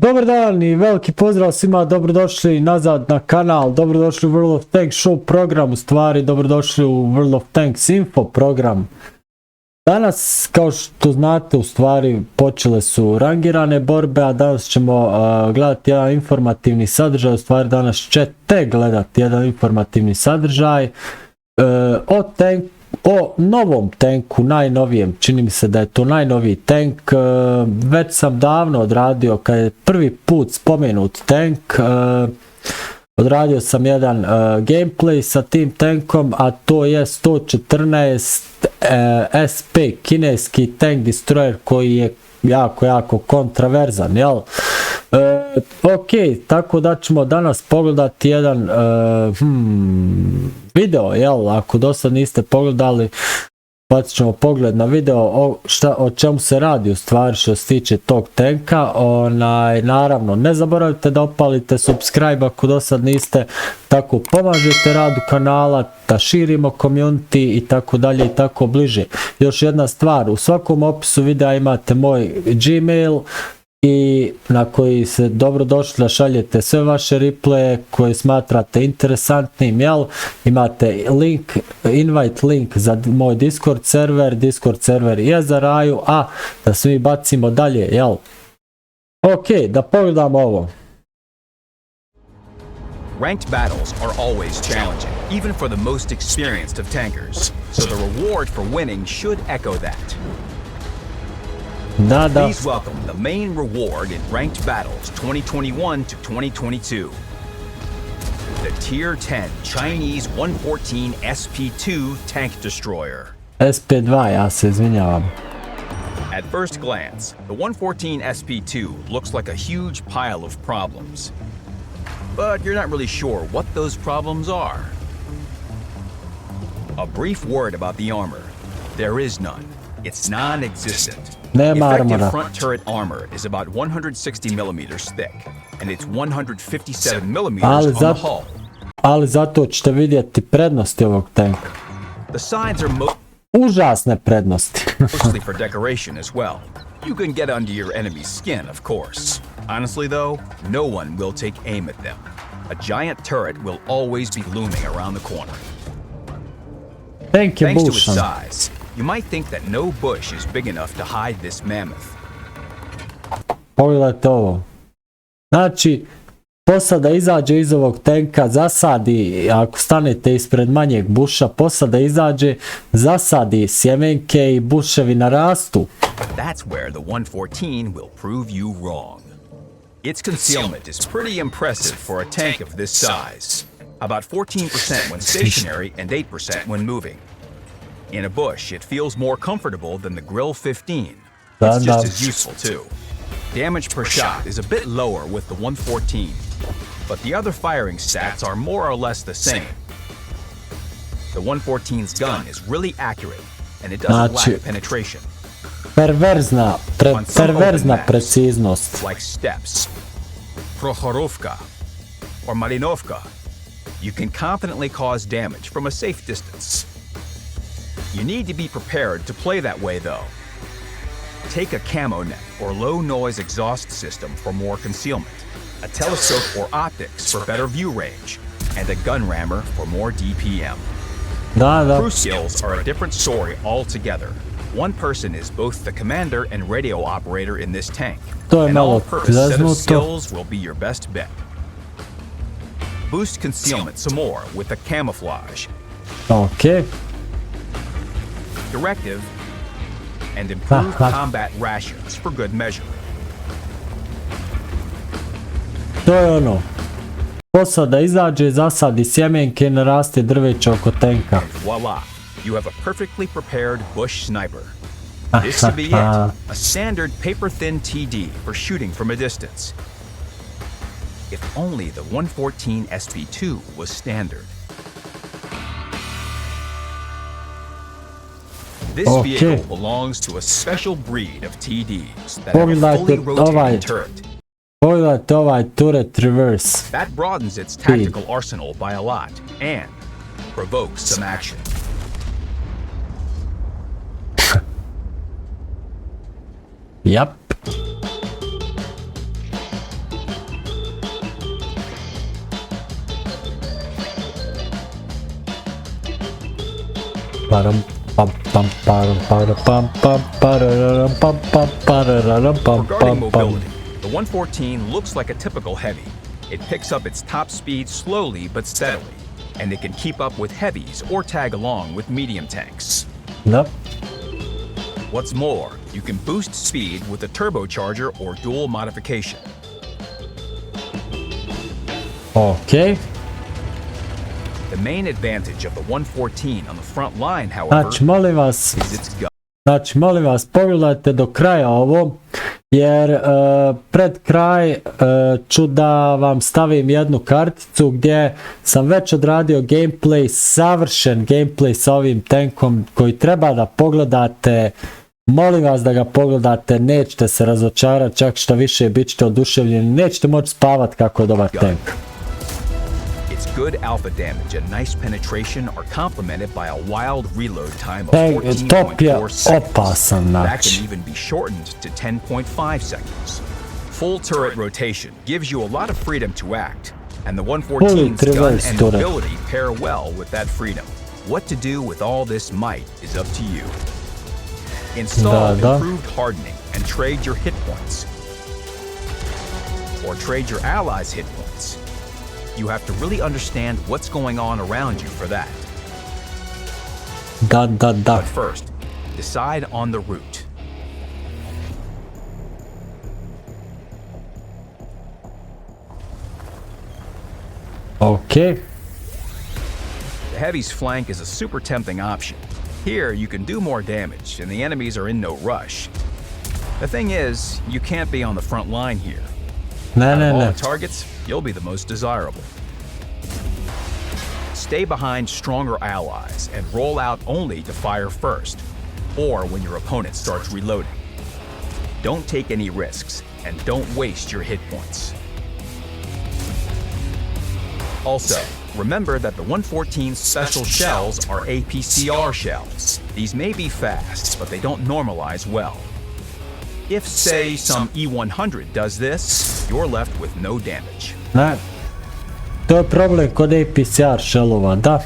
Dobar dan i veliki pozdrav svima, dobrodošli nazad na kanal, dobrodošli u World of Tanks show program, u stvari dobrodošli u World of Tanks info program. Danas, kao što znate, u stvari počele su rangirane borbe, a danas ćemo gledati jedan informativni sadržaj, u stvari danas ćete gledati jedan informativni sadržaj o novom tanku, najnovijem, čini mi se da je to najnoviji tank. Već sam davno odradio, kad je prvi put spomenut tank, odradio sam jedan gameplay sa tim tankom, a to je 114 SP kineski tank destroyer koji je jako kontraverzan, jel? Ok, tako da ćemo danas pogledati jedan video, jel? Ako do sad niste pogledali, bacit ćemo pogled na video o čemu se radi u stvari što se tiče tog tanka. Naravno, ne zaboravite da opalite subscribe ako do sad niste, tako pomažete radu kanala, da širimo community i tako dalje i tako bliže. Još jedna stvar, u svakom opisu videa imate moj Gmail i na koji se dobrodošli da šaljete sve vaše ripleje koje smatrate interesantnim, jel? Imate link, invite link za moj Discord server je za raju, a da se mi bacimo dalje, jel? Ok, da pogledamo ovo. Ranked battles are always challenging, even for the most experienced of tankers, so the reward for winning should echo that. Please welcome the main reward in Ranked Battles 2021 to 2022. The Tier 10 Chinese 114 SP2 tank destroyer. SP2, ja se izvinjavam. At first glance, the 114 SP2 looks like a huge pile of problems. But you're not really sure what those problems are. A brief word about the armor. There is none. It's non-existent. Effective front turret armor is about 160 millimeters thick, and it's 157 millimeters on the hull. Ali zato ćete vidjeti prednosti ovog tanka. The sides are užasne prednosti. mostly for decoration as well. You can get under your enemy's skin, of course. Honestly though, no one will take aim at them. A giant turret will always be looming around the corner. Thanks to its size, you might think that no bush is big enough to hide this mammoth. Pogledajte ovo. Znači, posada izađe iz ovog tanka, zasadi, ako stanete ispred manjeg buša, posada izađe, zasadi sjemenke i buševi narastu. That's where the 114 will prove you wrong. Its concealment is pretty impressive for a tank of this size. About 14% when stationary and 8% when moving. In a bush, it feels more comfortable than the Grill 15. It's just as useful too. Damage per shot is a bit lower with the 114, but the other firing stats are more or less the same. The 114's gun is really accurate, and it doesn't lack penetration. Perverzna preciznost. Like steps, Prohorovka, or Marinovka, you can confidently cause damage from a safe distance. You need to be prepared to play that way though. Take a camo net or low noise exhaust system for more concealment, a telescope or optics for better view range, and a gun rammer for more DPM. Crew skills are a different story altogether. One person is both the commander and radio operator in this tank. An all-purpose set of skills will be your best bet. Boost concealment some more with the camouflage. Okay. Directive, and improve combat rations for good measure. To je ono. Posada izađe, zasadi sjemenke, naraste drveće oko tanka. And voila, you have a perfectly prepared bush sniper. This should be it, a standard paper-thin TD for shooting from a distance. If only the 114 SP2 was standard. This vehicle belongs to a special breed of TDs that have a fully rotating turret. Pogledajte ovaj turret reverse. That broadens its tactical arsenal by a lot and provokes some action. Yep. Param pam pam param param pam pam pararam pam pam pararam pam Regarding pam pam. mobility, the 114 looks like a typical heavy. It picks up its top speed slowly but steadily, and it can keep up with heavies or tag along with medium tanks. Da. What's more, you can boost speed with a turbocharger or dual modification. Ok. The main advantage of the 114 on the front line, however, Znači, molim vas, is its gun. Znači, molim vas, pogledajte do kraja ovo, jer pred kraj ću da vam stavim jednu karticu gdje sam već odradio gameplay, savršen gameplay sa ovim tankom koji treba da pogledate. Molim vas da ga pogledate, nećete se razočarati, čak što više bit ćete oduševljeni, nećete moći spavati kako je dobar tank. Its good alpha damage and nice penetration are complemented by a wild reload time of Tank, top je 14.4 seconds. opasan, That znači. can even be shortened to 10.5 seconds. Full turret rotation gives you a lot of freedom to act, and the 114's gun reverse and turret. mobility pair well with that freedom. What to do with all this might is up to you. Install Da. improved hardening and trade your hit points. Or trade your allies' hit points. You have to really understand what's going on around you for that. Da. But first, decide on the route. Ok. The heavy's flank is a super tempting option. Here, you can do more damage, and the enemies are in no rush. The thing is, you can't be on the front line here. Ne, Out ne, of all ne. the targets, you'll be the most desirable. Stay behind stronger allies and roll out only to fire first, or when your opponent starts reloading. Don't take any risks, and don't waste your hit points. Also, remember that the 114's special shells are APCR shells. These may be fast, but they don't normalize well. If, say, some E100 does this, you're left with no damage. Ne. To je problem kod APCR shellova, da.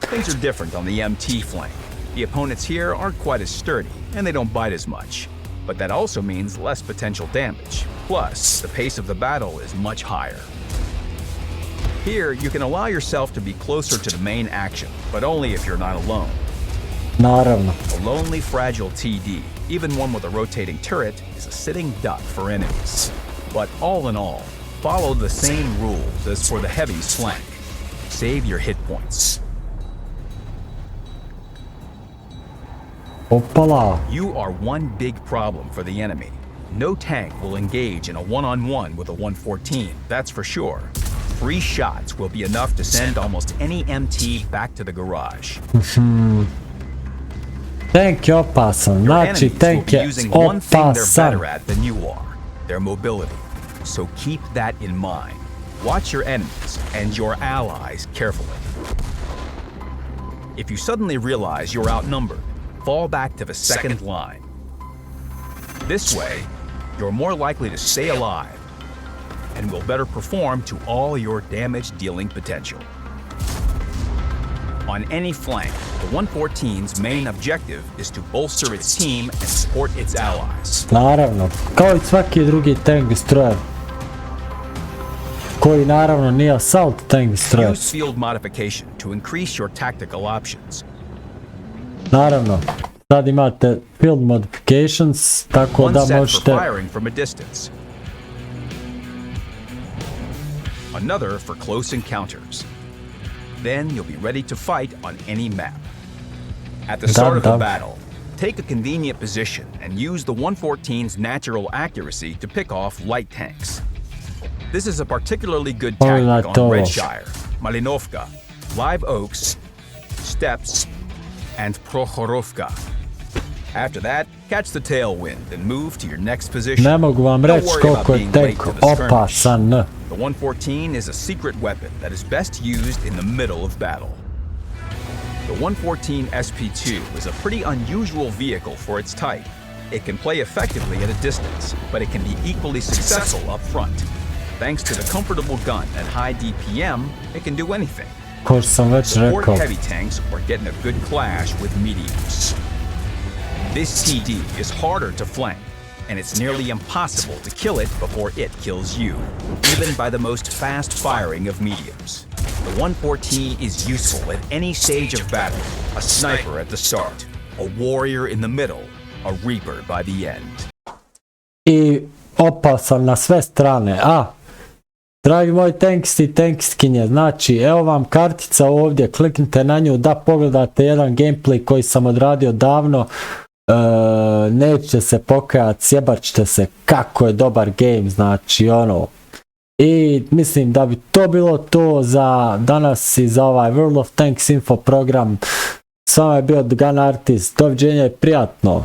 Things are different on the MT flank. The opponents here aren't quite as sturdy, and they don't bite as much. But that also means less potential damage. Plus, the pace of the battle is much higher. Here, you can allow yourself to be closer to the main action, but only if you're not alone. Naravno. A lonely, fragile TD, even one with a rotating turret, is a sitting duck for enemies. But all in all, follow the same rules as for the heavy's flank. Save your hit points. Opala. You are one big problem for the enemy. No tank will engage in a one-on-one with a 114, that's for sure. 3 shots will be enough to send almost any MT back to the garage. Tank je opasan, Your znači enemies will tank be je using one thing they're opasan. better at than you are, their mobility. So keep that in mind. Watch your enemies and your allies carefully. If you suddenly realize you're outnumbered, fall back to the second line. This way, you're more likely to stay alive and will better perform to all your damage-dealing potential. On any flank, the 114's main objective is to bolster its team and support its allies. Naravno, kao i svaki drugi tank destroyer. Koji naravno nije assault tank destroyer. Use field modification to increase your tactical options. Naravno, sad imate field modifications, tako One da set for možete... firing from a distance. Another for close encounters. Then you'll be ready to fight on any map. At the start of the battle, take a convenient position and use the 114's natural accuracy to pick off light tanks. This is a particularly good tactic on Redshire, Malinovka, Live Oaks, Steps, and Prokhorovka. After that, catch the tailwind and move to your next position. Ne mogu vam Don't reći worry about koliko je being tank late to the skirmish. opasan. The 114 is a secret weapon that is best used in the middle of battle. The 114 SP2 is a pretty unusual vehicle for its type. It can play effectively at a distance, but it can be equally successful up front. Thanks to the comfortable gun and high DPM, it can do anything. Ko što sam već Support rekao. heavy tanks or get in a good clash with mediums. This TD is harder to flank, and it's nearly impossible to kill it before it kills you, even by the most fast-firing of mediums. The 114 is useful at any stage of battle, a sniper at the start, a warrior in the middle, a reaper by the end. I opasan na sve strane. Dragi moji tankisti i tankistkinje, znači evo vam kartica ovdje, kliknite na nju da pogledate jedan gameplay koji sam odradio davno. Nećete se pokajati, sjebat ćete se kako je dobar game, znači ono. I mislim da bi to bilo to za danas i za ovaj World of Tanks info program. S vama je bio The Gun Artist, doviđenja i prijatno.